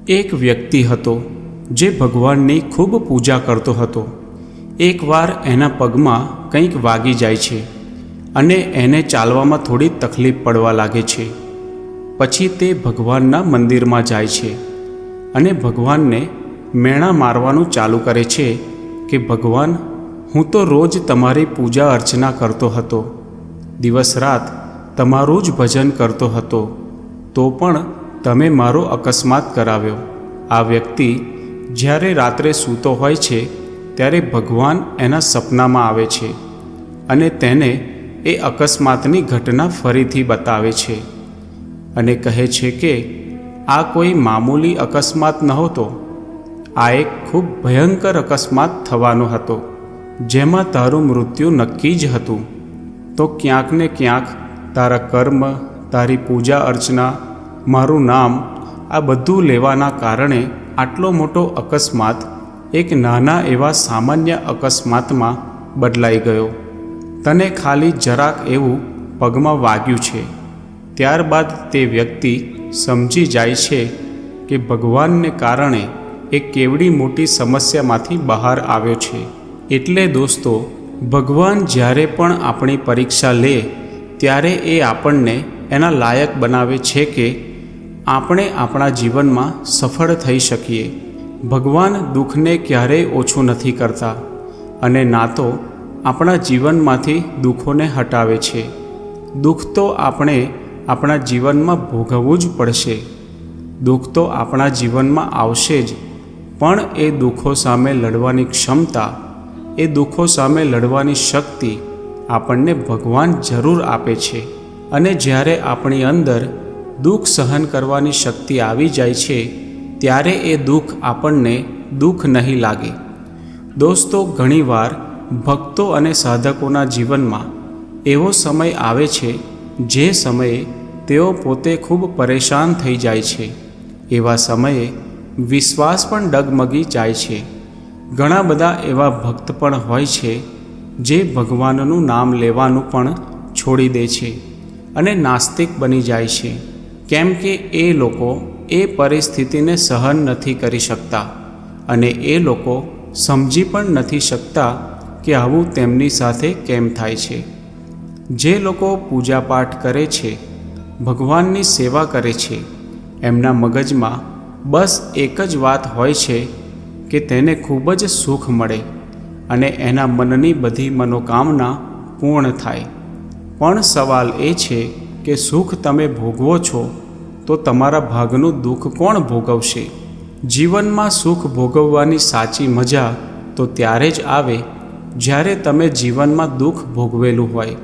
એક વ્યક્તિ હતો જે ભગવાનની ખૂબ પૂજા કરતો હતો. એકવાર એના પગમાં કંઈક વાગી જાય છે અને એને ચાલવામાં થોડી તકલીફ પડવા લાગે છે. પછી તે ભગવાનના મંદિરમાં જાય છે અને ભગવાનને મેણા મારવાનું ચાલુ કરે છે કે ભગવાન, હું તો રોજ તમારી પૂજા અર્ચના કરતો હતો, દિવસ રાત તમારું જ ભજન કરતો હતો, તો પણ તમે મારો અકસ્માત કરાવ્યો. આ વ્યક્તિ જ્યારે રાત્રે સૂતો હોય છે ત્યારે ભગવાન એના સપનામાં આવે છે અને તેને એ અકસ્માતની ઘટના ફરીથી બતાવે છે અને કહે છે કે આ કોઈ મામૂલી અકસ્માત નહોતો, આ એક ખૂબ ભયંકર અકસ્માત થવાનો હતો, જેમાં તારું મૃત્યુ નક્કી જ હતું. તો ક્યાંક ને ક્યાંક તારા કર્મ, તારી પૂજા અર્ચના, મારું નામ, આ બધું લેવાના કારણે આટલો મોટો અકસ્માત એક નાના એવા સામાન્ય અકસ્માતમાં બદલાઈ ગયો. તને ખાલી જરાક એવું પગમાં વાગ્યું છે. ત્યારબાદ તે વ્યક્તિ સમજી જાય છે કે ભગવાનને કારણે એ કેવડી મોટી સમસ્યામાંથી બહાર આવ્યો છે. એટલે દોસ્તો, ભગવાન જ્યારે પણ આપણી પરીક્ષા લે ત્યારે એ આપણને એના લાયક બનાવે છે કે આપણે આપણા જીવનમાં સફળ થઈ શકીએ. ભગવાન દુઃખને ક્યારેય ઓછું નથી કરતા અને ના તો આપણા જીવનમાંથી દુઃખોને હટાવે છે. દુઃખ તો આપણે આપણા જીવનમાં ભોગવવું જ પડશે. દુઃખ તો આપણા જીવનમાં આવશે જ, પણ એ દુઃખો સામે લડવાની ક્ષમતા, એ દુઃખો સામે લડવાની શક્તિ આપણને ભગવાન જરૂર આપે છે. અને જ્યારે આપણી અંદર દુઃખ સહન કરવાની શક્તિ આવી જાય છે ત્યારે એ દુઃખ આપણને દુઃખ નહીં લાગે. દોસ્તો, ઘણીવાર ભક્તો અને સાધકોના જીવનમાં એવો સમય આવે છે જે સમયે તેઓ પોતે ખૂબ પરેશાન થઈ જાય છે. એવા સમયે વિશ્વાસ પણ ડગમગી જાય છે. ઘણા બધા એવા ભક્ત પણ હોય છે જે ભગવાનનું નામ લેવાનું પણ છોડી દે છે અને નાસ્તિક બની જાય છે, કેમ કે એ લોકો એ પરિસ્થિતિને સહન નથી કરી શકતા અને એ લોકો સમજી પણ નથી શકતા કે આવું તેમની સાથે કેમ થાય છે. જે લોકો પૂજાપાઠ કરે છે, ભગવાનની સેવા કરે છે, એમના મગજમાં બસ એક જ વાત હોય છે કે તેને ખૂબ જ સુખ મળે અને એના મનની બધી મનોકામના પૂર્ણ થાય. પણ સવાલ એ છે કે સુખ તમે ભોગવો છો તો તમારા ભાગનું દુઃખ કોણ ભોગવશે? જીવનમાં સુખ ભોગવવાની સાચી મજા તો ત્યારે જ આવે જ્યારે તમે જીવનમાં દુઃખ ભોગવેલું હોય.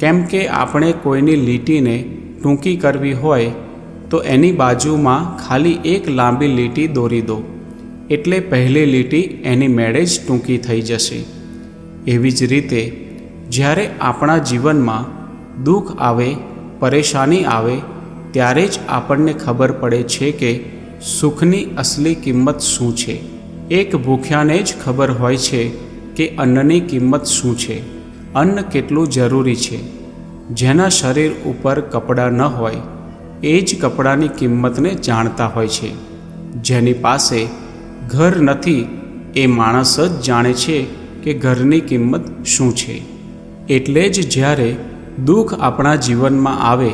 કેમ કે આપણે કોઈની લીટીને ટૂંકી કરવી હોય તો એની બાજુમાં ખાલી એક લાંબી લીટી દોરી દો, એટલે પહેલી લીટી એની મેળે જ ટૂંકી થઈ જશે. એવી જ રીતે જ્યારે આપણા જીવનમાં દુઃખ આવે, પરેશાની આવે, ત્યારે જ આપણને ખબર પડે છે કે સુખની અસલી કિંમત શું છે. એક ભૂખ્યાને જ ખબર હોય છે કે અન્નની કિંમત શું છે, અન્ન કેટલું જરૂરી છે. જેના શરીર ઉપર કપડાં ન હોય એ જ કપડાની કિંમતને જાણતા હોય છે. જેની પાસે ઘર નથી એ માણસ જ જાણે છે કે ઘરની કિંમત શું છે. એટલે જ જ્યારે દુઃખ આપણા જીવનમાં આવે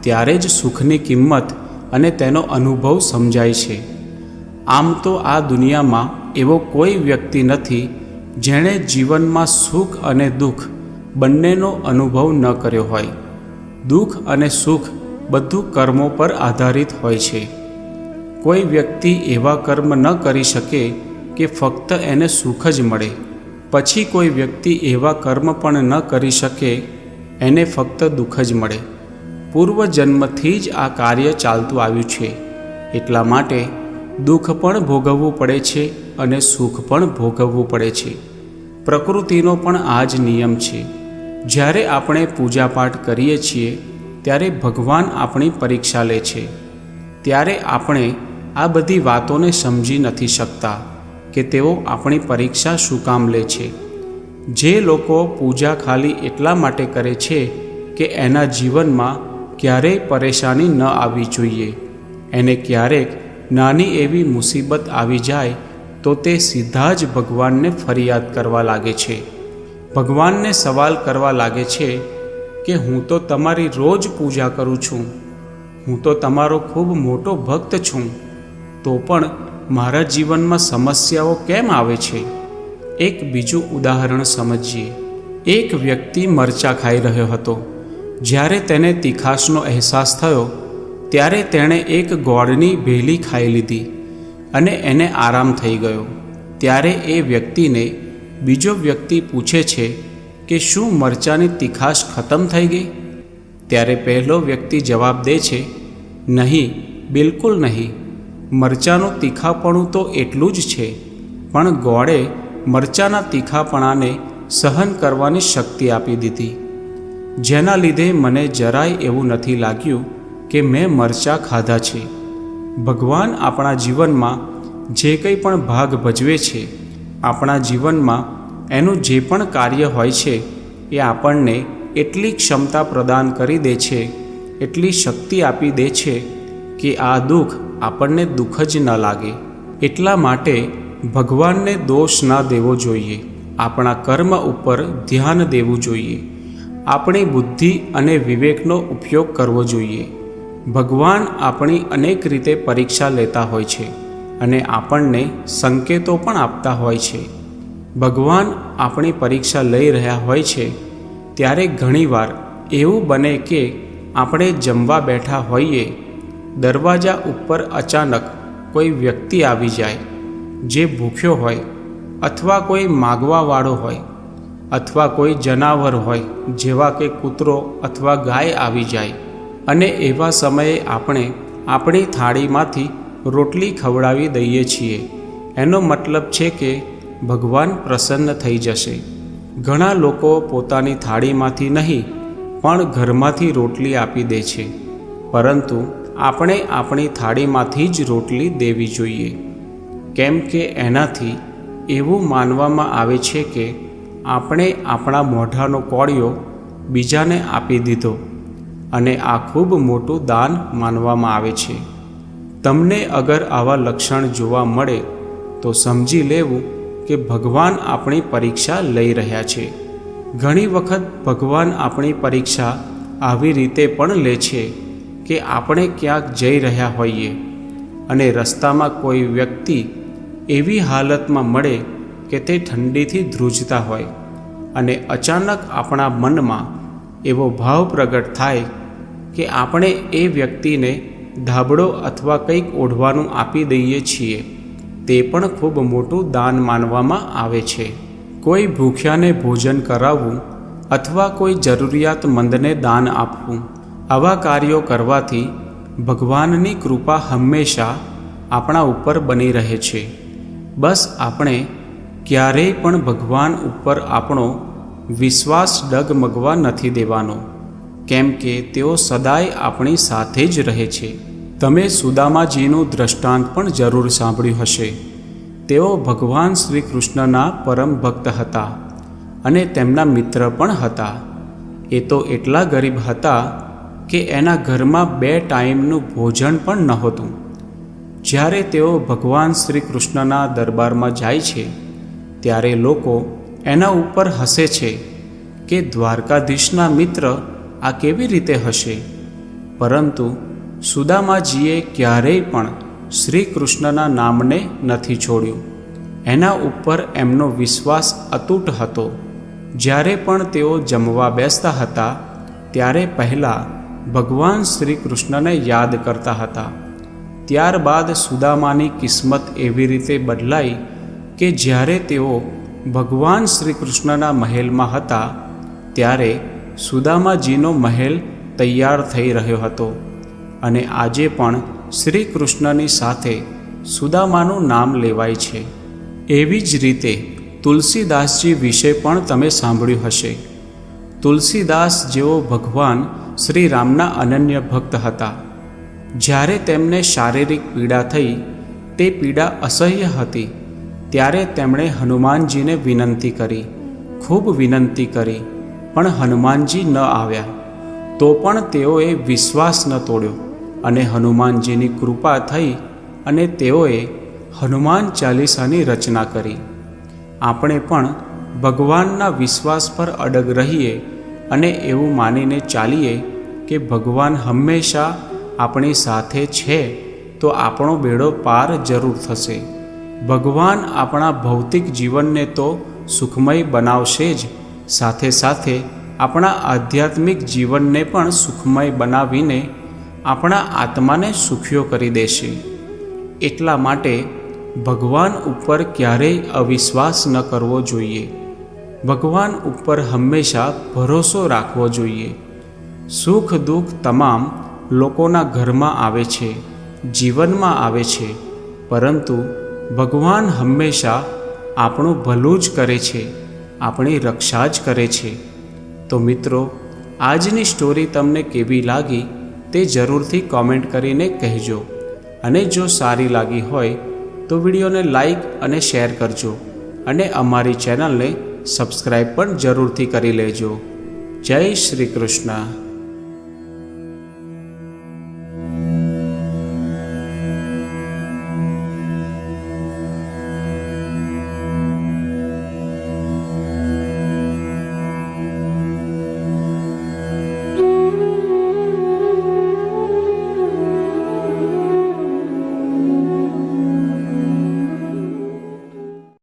ત્યારે જ સુખની કિંમત અને તેનો અનુભવ સમજાય છે. આમ તો આ દુનિયામાં એવો કોઈ વ્યક્તિ નથી જેણે જીવનમાં સુખ અને દુઃખ બંનેનો અનુભવ ન કર્યો હોય. દુઃખ અને સુખ બધું કર્મો પર આધારિત હોય છે. કોઈ વ્યક્તિ એવા કર્મ ન કરી શકે કે ફક્ત એને સુખ જ મળે, પછી કોઈ વ્યક્તિ એવા કર્મ પણ ન કરી શકે એને ફક્ત દુઃખ જ મળે. પૂર્વજન્મથી જ આ કાર્ય ચાલતું આવ્યું છે. એટલા માટે દુઃખ પણ ભોગવવું પડે છે અને સુખ પણ ભોગવવું પડે છે. પ્રકૃતિનો પણ આ જ નિયમ છે. જ્યારે આપણે પૂજાપાઠ કરીએ છીએ ત્યારે ભગવાન આપણી પરીક્ષા લે છે. ત્યારે આપણે આ બધી વાતોને સમજી નથી શકતા કે તેઓ આપણી પરીક્ષા શું કામ લે છે. જે લોકો પૂજા ખાલી એટલા માટે કરે છે કે એના જીવનમાં ક્યારેય પરેશાની ન આવવી જોઈએ, એને ક્યારેક નાની એવી મુસીબત આવી જાય તો તે સીધા જ ભગવાનને ફરિયાદ કરવા લાગે છે. ભગવાનને સવાલ કરવા લાગે છે કે હું તો તમારી રોજ પૂજા કરું છું, હું તો તમારો ખૂબ મોટો ભક્ત છું, તો પણ મારા જીવનમાં સમસ્યાઓ કેમ આવે છે? એક બીજું ઉદાહરણ સમજીએ. એક વ્યક્તિ મરચાં ખાઈ રહ્યો હતો. જ્યારે તેને તીખાશનો અહેસાસ થયો ત્યારે તેણે એક ગોળની ભેલી ખાઈ લીધી અને એને આરામ થઈ ગયો. ત્યારે એ વ્યક્તિને બીજો વ્યક્તિ પૂછે છે કે શું મરચાંની તીખાશ ખતમ થઈ ગઈ? ત્યારે પહેલો વ્યક્તિ જવાબ દે છે, નહીં, બિલકુલ નહીં. મરચાંનું તીખાપણું તો એટલું જ છે, પણ ગોળે મરચાંના તીખાપણાને સહન કરવાની શક્તિ આપી દીધી, જેના લીધે મને જરાય એવું નથી લાગ્યું કે મેં મરચાં ખાધા છે. ભગવાન આપણા જીવનમાં જે કંઈ પણ ભાગ ભજવે છે, આપણા જીવનમાં એનું જે પણ કાર્ય હોય છે એ આપણને એટલી ક્ષમતા પ્રદાન કરી દે છે, એટલી શક્તિ આપી દે છે કે આ દુઃખ આપણને દુઃખ જ ન લાગે. એટલા માટે ભગવાનને દોષ ન દેવો જોઈએ, આપણા કર્મ ઉપર ધ્યાન દેવું જોઈએ, આપણી બુદ્ધિ અને વિવેકનો ઉપયોગ કરવો જોઈએ. ભગવાન આપણી અનેક રીતે પરીક્ષા લેતા હોય છે અને આપણને સંકેતો પણ આપતા હોય છે. ભગવાન આપણી પરીક્ષા લઈ રહ્યા હોય છે ત્યારે ઘણીવાર એવું બને કે આપણે જમવા બેઠા હોઈએ, દરવાજા ઉપર અચાનક કોઈ વ્યક્તિ આવી જાય જે ભૂખ્યો હોય, અથવા કોઈ માગવાવાળો હોય, અથવા કોઈ જનાવર હોય જેવા કે કૂતરો અથવા ગાય આવી જાય અને એવા સમયે આપણે આપણી થાળીમાંથી રોટલી ખવડાવી દઈએ છીએ. એનો મતલબ છે કે ભગવાન પ્રસન્ન થઈ જશે. ઘણા લોકો પોતાની થાળીમાંથી નહીં પણ ઘરમાંથી રોટલી આપી દે છે, પરંતુ આપણે આપણી થાળીમાંથી જ રોટલી દેવી જોઈએ, કેમ કે એનાથી એવું માનવામાં આવે છે કે આપણે આપણા મોઢાનો કોળિયો બીજાને આપી દીધો અને આ ખૂબ મોટું દાન માનવામાં આવે છે. તમને અગર આવા લક્ષણ જોવા મળે તો સમજી લેવું કે ભગવાન આપણી પરીક્ષા લઈ રહ્યા છે. ઘણી વખત ભગવાન આપણી પરીક્ષા આવી રીતે પણ લે છે કે આપણે ક્યાંક જઈ રહ્યા હોઈએ અને રસ્તામાં કોઈ વ્યક્તિ એવી હાલતમાં મળે કે તે ઠંડીથી ધ્રુજતા હોય અને અચાનક આપણા મનમાં એવો ભાવ પ્રગટ થાય કે આપણે એ વ્યક્તિને ધાબળો અથવા કંઈક ઓઢવાનું આપી દઈએ છીએ. તે પણ ખૂબ મોટું દાન માનવામાં આવે છે. કોઈ ભૂખ્યાને ભોજન કરાવવું અથવા કોઈ જરૂરિયાતમંદને દાન આપવું, આવા કાર્યો કરવાથી ભગવાનની કૃપા હંમેશા આપણા ઉપર બની રહે છે. બસ આપણે ક્યારેય પણ ભગવાન ઉપર આપણો વિશ્વાસ ડગમગવા નથી દેવાનો, કેમ કે તેઓ સદાય આપણી સાથે જ રહે છે. તમે સુદામાજીનું દ્રષ્ટાંત પણ જરૂર સાંભળ્યું હશે. તેઓ ભગવાન શ્રી કૃષ્ણના પરમ ભક્ત હતા અને તેમના મિત્ર પણ હતા. એ તો એટલા ગરીબ હતા કે એના ઘરમાં 2 ટાઈમનું ભોજન પણ નહોતું. જ્યારે તેઓ ભગવાન શ્રી કૃષ્ણના દરબારમાં જાય છે ત્યારે લોકો એના ઉપર હસે છે કે દ્વારકાધીશના મિત્ર આ કેવી રીતે હશે. પરંતુ સુદામાજીએ ક્યારેય પણ શ્રી કૃષ્ણના નામને નથી છોડ્યું. એના ઉપર એમનો વિશ્વાસ અતૂટ હતો. જ્યારે પણ તેઓ જમવા બેસતા હતા ત્યારે પહેલાં ભગવાન શ્રી કૃષ્ણને યાદ કરતા હતા. ત્યારબાદ સુદામાની કિસ્મત એવી રીતે બદલાઈ કે જ્યારે તેઓ ભગવાન શ્રી કૃષ્ણના મહેલમાં હતા ત્યારે સુદામાજીનો મહેલ તૈયાર થઈ રહ્યો હતો અને આજે પણ શ્રી કૃષ્ણની સાથે સુદામાનું નામ લેવાય છે. એવી જ રીતે તુલસીદાસજી વિશે પણ તમે સાંભળ્યું હશે. તુલસીદાસ જેઓ ભગવાન શ્રી રામના અનન્ય ભક્ત હતા. જ્યારે તેમને શારીરિક પીડા થઈ, તે પીડા અસહ્ય હતી, ત્યારે તેમણે હનુમાનજીને વિનંતી કરી, ખૂબ વિનંતી કરી, પણ હનુમાનજી ન આવ્યા. તો પણ તેઓએ વિશ્વાસ ન તોડ્યો અને હનુમાનજીની કૃપા થઈ અને તેઓએ હનુમાન ચાલીસાની રચના કરી. આપણે પણ ભગવાનના વિશ્વાસ પર અડગ રહીએ અને એવું માનીને ચાલીએ કે ભગવાન હંમેશા આપણી સાથે છે, તો આપણો બેડો પાર જરૂર થશે. ભગવાન આપણા ભૌતિક જીવનને તો સુખમય બનાવશે જ, સાથે સાથે આપણા આધ્યાત્મિક જીવનને પણ સુખમય બનાવીને આપણા આત્માને સુખીઓ કરી દેશે. એટલા માટે ભગવાન ઉપર ક્યારેય અવિશ્વાસ ન કરવો જોઈએ. ભગવાન ઉપર હંમેશા ભરોસો રાખવો જોઈએ. સુખ દુઃખ તમામ લોકોના ઘરમાં આવે છે, જીવનમાં આવે છે, પરંતુ ભગવાન હંમેશા આપણું ભલું જ કરે છે, આપણી રક્ષા જ કરે છે. તો મિત્રો, આજની સ્ટોરી તમને કેવી લાગી તે જરૂરથી કોમેન્ટ કરીને કહેજો. અને જો સારી લાગી હોય તો વિડીયોને લાઈક અને શેર કરજો અને અમારી ચેનલને સબસ્ક્રાઈબ પણ જરૂરથી કરી લેજો. જય શ્રી કૃષ્ણ.